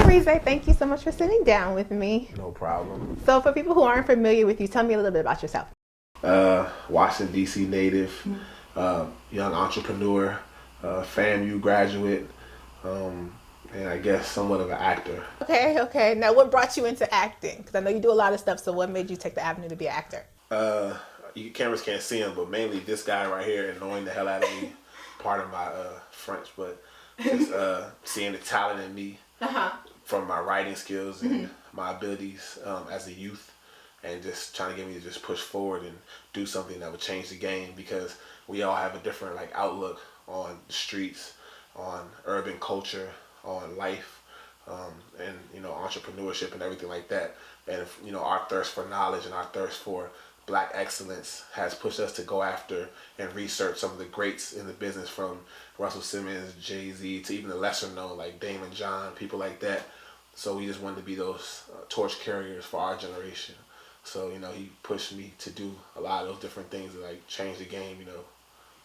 Arize, thank you so much for sitting down with me. No problem. So for people who aren't familiar with you, tell me a little bit about yourself. Washington, D.C. native, young entrepreneur, FAMU graduate, and I guess somewhat of an actor. Okay. Now, what brought you into acting? Because I know you do a lot of stuff, so what made you take the avenue to be an actor? Cameras can't see him, but mainly this guy right here annoying the hell out of me. Part of my French, but just seeing the talent in me from my writing skills and my abilities as a youth, and just trying to get me to just push forward and do something that would change the game, because we all have a different outlook on the streets, on urban culture, on life, and entrepreneurship and everything like that. And our thirst for knowledge and our thirst for Black excellence has pushed us to go after and research some of the greats in the business, from Russell Simmons, Jay-Z, to even the lesser known like Damon John, people like that. So we just wanted to be those torch carriers for our generation. So he pushed me to do a lot of those different things that change the game.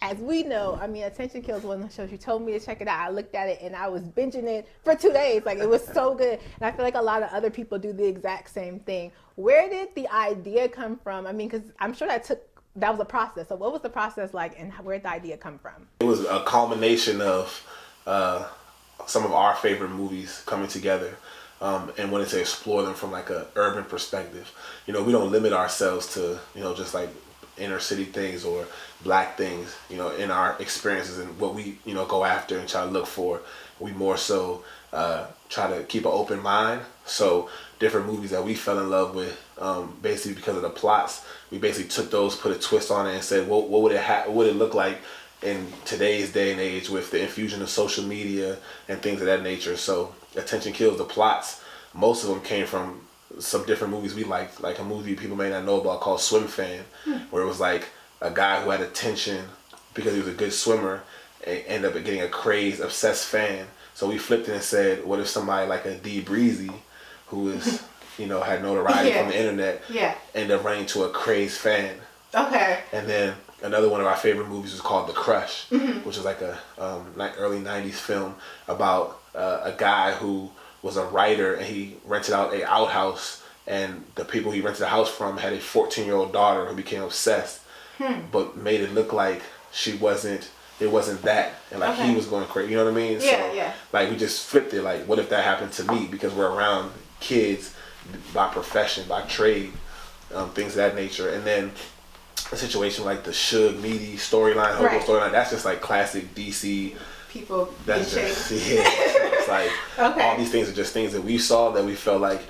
As we know, Attention Kills one of the shows. You told me to check it out. I looked at it and I was binging it for 2 days. It was so good. And I feel like a lot of other people do the exact same thing. Where did the idea come from? Because I'm sure that was a process. So what was the process like, and where did the idea come from? It was a culmination of some of our favorite movies coming together, and wanted to explore them from a urban perspective. We don't limit ourselves to just inner city things or Black things, in our experiences and what we, go after and try to look for. We more so try to keep an open mind. So different movies that we fell in love with, basically because of the plots, we basically took those, put a twist on it, and said, what would it look like in today's day and age with the infusion of social media and things of that nature. So Attention Kills, the plots, most of them came from some different movies we liked, like a movie people may not know about called Swim Fan, where it was a guy who had attention because he was a good swimmer and ended up getting a crazed, obsessed fan. So we flipped it and said, what if somebody like a D Breezy, who is, had notoriety from the internet, ended up running into a crazed fan. Okay. And then another one of our favorite movies was called The Crush, which is a early 90s film about a guy who was a writer, and he rented out a outhouse, and the people he rented the house from had a 14-year-old daughter who became obsessed, but made it look like it wasn't that, and he was going crazy, you know what I mean? We just flipped it, what if that happened to me, because we're around kids by profession, by trade, things of that nature. And then a situation like the Suge Meaty storyline, Hobo storyline, that's just classic DC. People that's just, it's all these things are just things that we saw that we felt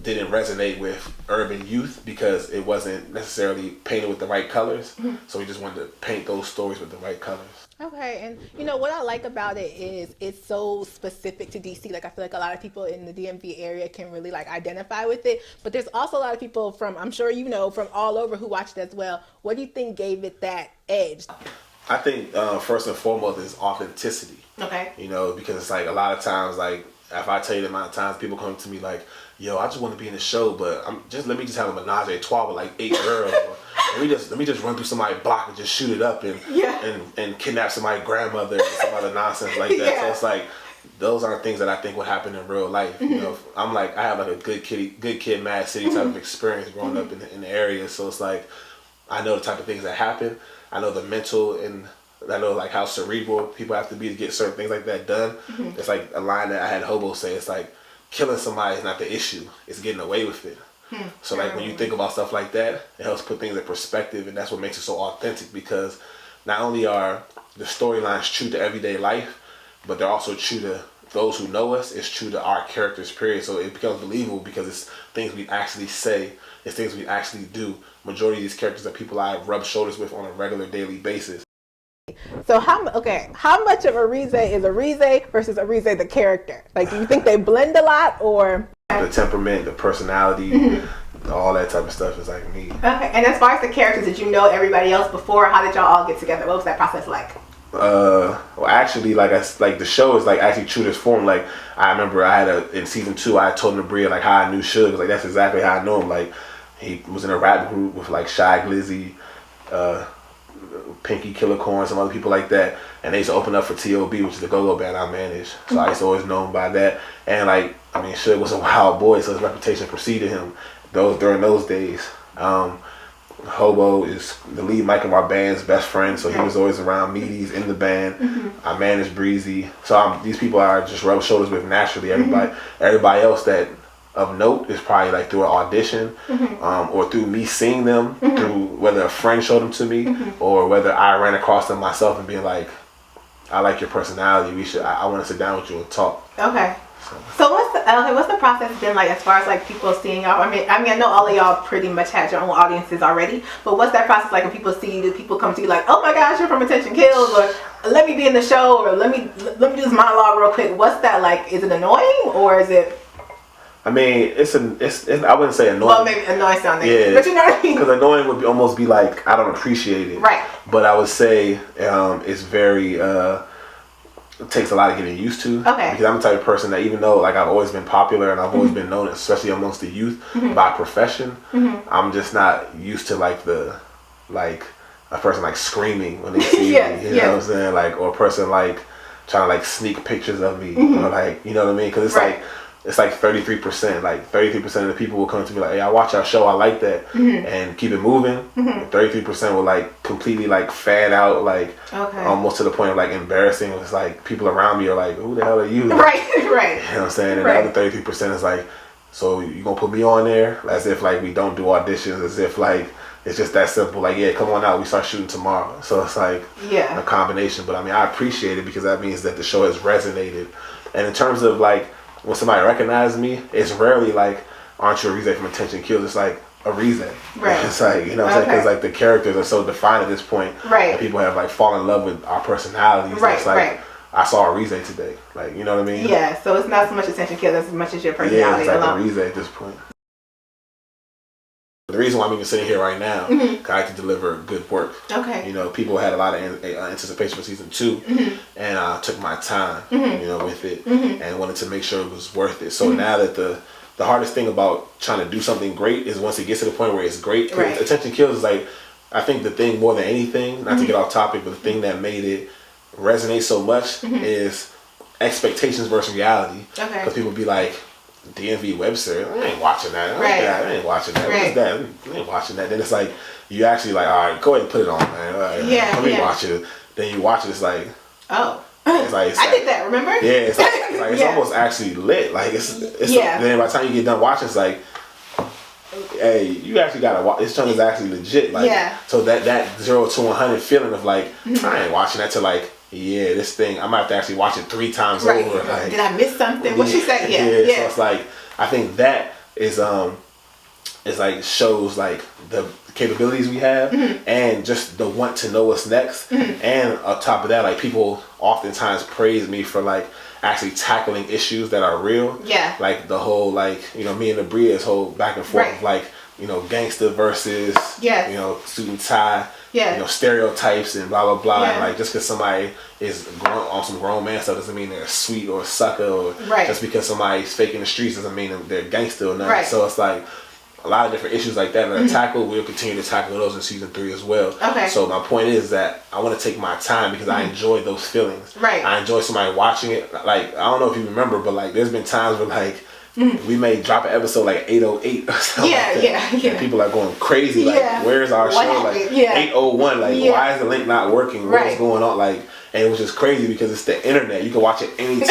didn't resonate with urban youth because it wasn't necessarily painted with the right colors. So we just wanted to paint those stories with the right colors. Okay, and what I like about it is it's so specific to DC. I feel like a lot of people in the DMV area can really identify with it, but there's also a lot of people from, I'm sure from all over who watched it as well. What do you think gave it that edge? I think first and foremost is authenticity. Okay. Because it's a lot of times, if I tell you the amount of times people come to me yo, I just want to be in the show, but let me just have a menage a trois with 8 girls. Or let me just run through somebody's block and just shoot it up and kidnap somebody's grandmother and some other nonsense like that. So it's those aren't things that I think would happen in real life. I'm I have a good kid, Mad City type of experience growing up in the area. So it's I know the type of things that happen. I know the mental, and I know how cerebral people have to be to get certain things like that done. It's a line that I had Hobo say. It's killing somebody is not the issue. It's getting away with it. So when you think about stuff like that, it helps put things in perspective, and that's what makes it so authentic, because not only are the storylines true to everyday life, but they're also true to those who know us. It's true to our characters, period. So it becomes believable because it's things we actually say. It's things we actually do. Majority of these characters are people I rub shoulders with on a regular daily basis. So how much of Arize is Arize versus Arize the character? Do you think they blend a lot, or the temperament, the personality, all that type of stuff is me. Okay. And as far as the characters, did you know everybody else before? How did y'all all get together? What was that process like? Well, actually, the show is actually true to its form. I remember in season 2, I told Nabria how I knew Suge. That's exactly how I know him. He was in a rap group with Shy Glizzy, Pinky Killer Corn, some other people like that, and they used to open up for T.O.B., which is the go-go band I managed. So I used to always known by that. And like, I mean, Suge was a wild boy, so his reputation preceded him during those days. Hobo is the lead Mike of our band's best friend, so he was always around me. He's in the band. I managed Breezy, so these people I just rub shoulders with naturally. Everybody else that of note is probably like through an audition, or through me seeing them, through whether a friend showed them to me, or whether I ran across them myself and being like, I like your personality. I want to sit down with you and talk. Okay. So what's the process been like as far as like people seeing y'all? I mean I know all of y'all pretty much had your own audiences already, but what's that process like when people see you? Do people come to you like, oh my gosh, you're from Attention Kills, or let me be in the show, or let me do this monologue real quick? What's that like? Is it annoying, or is it? I mean, it's I wouldn't say annoying. Well, maybe annoying sounding. Yeah, but you know what I mean. Because annoying would almost be like I don't appreciate it. Right. But I would say it's very. It takes a lot of getting used to. Okay. Because I'm the type of person that even though like I've always been popular and I've always been known, especially amongst the youth, by profession, I'm just not used to like a person like screaming when they see me. You know what I'm saying? Like, or a person like trying to like sneak pictures of me, or like, you know what I mean? Because it's like. It's like 33%. Like 33% of the people will come to me like, "Hey, I watch our show. I like that," and keep it moving. 33% will like completely like fan out, like almost to the point of like embarrassing. It's like people around me are like, "Who the hell are you?" Right. You know what I'm saying? And the other 33% is like, "So you gonna put me on there?" As if like we don't do auditions. As if like it's just that simple. Like, yeah, come on out. We start shooting tomorrow. So it's like a combination. But I mean, I appreciate it because that means that the show has resonated. And in terms of like. When somebody recognizes me, it's rarely like, aren't you Arize from Attention Kills? It's like, Arize. Right. It's like, you know what I'm saying? Because like the characters are so defined at this point. Right. And people have like fallen in love with our personalities. Right, it's like, I saw Arize today. Like, you know what I mean? Yeah, so it's not so much Attention Kills as much as your personality. Yeah, it's like Arize at this point. The reason why I'm even sitting here right now, I can deliver good work. Okay. You know, people had a lot of anticipation for season 2, and I took my time, you know, with it, and wanted to make sure it was worth it. So now that the hardest thing about trying to do something great is once it gets to the point where it's great. Right. Attention Kills is like, I think the thing more than anything, not to get off topic, but the thing that made it resonate so much is expectations versus reality. Okay. Because people be like, DMV Webster, I ain't watching that. I ain't watching that. What's that? I ain't watching that. Then it's like, you actually like, all right, go ahead and put it on, man. Right, let me watch it. Then you watch it, it's like, oh. It's like, I did that, remember? Yeah, it's almost actually lit. Like, it's then by the time you get done watching, it's like, hey, you actually gotta watch. This show is actually legit. Like, so that 0 to 100 feeling of like, I ain't watching that to like, yeah, this thing, I might have to actually watch it 3 times over. Like, did I miss something? What she said? Yeah. So it's like, I think that is like shows like the capabilities we have and just the want to know what's next. And on top of that, like people oftentimes praise me for like actually tackling issues that are real. Yeah. Like the whole like, you know, me and the Bria's whole back and forth of like, you know, gangster versus you know, suit and tie. Yeah. You know, stereotypes and blah blah blah. And like just because somebody is on some grown man stuff doesn't mean they're sweet or a sucker, or just because somebody's fake in the streets doesn't mean they're gangster or nothing. So it's like a lot of different issues like that are tackled. We'll continue to tackle those in season 3 as well. Okay. So my point is that I want to take my time because I enjoy those feelings. Right. I enjoy somebody watching it. Like, I don't know if you remember, but like there's been times where like we may drop an episode like 808 or something like that. And people are going crazy. Like, where's our show? Like 801. Like, why is the link not working? What's going on? Like, and it was just crazy because it's the internet. You can watch it anytime.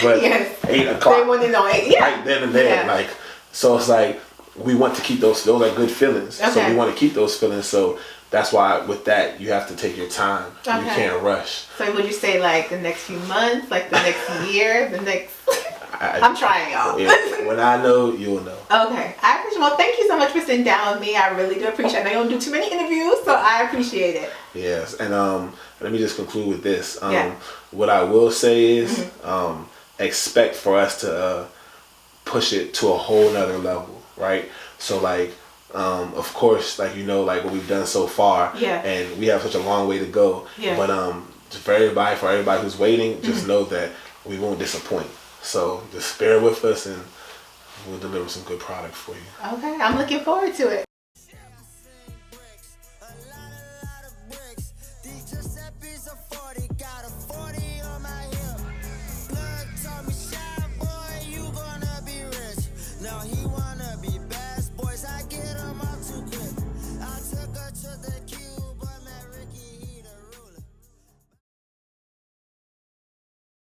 But 8 o'clock. They want to know right then and there. Like, so it's like we want to keep those are good feelings. So we want to keep those feelings. So that's why with that you have to take your time. You can't rush. So would you say like the next few months, like the next year, the next I'm trying, y'all. Yeah, when I know, you'll know. Okay. I appreciate. Well, thank you so much for sitting down with me. I really do appreciate it. I know you don't do too many interviews, so I appreciate it. Yes. And let me just conclude with this. What I will say is expect for us to push it to a whole nother level, right? So like of course, like, you know, like what we've done so far, and we have such a long way to go. But for everybody who's waiting, just know that we won't disappoint. So just bear with us and we'll deliver some good product for you. Okay, I'm looking forward to it. he want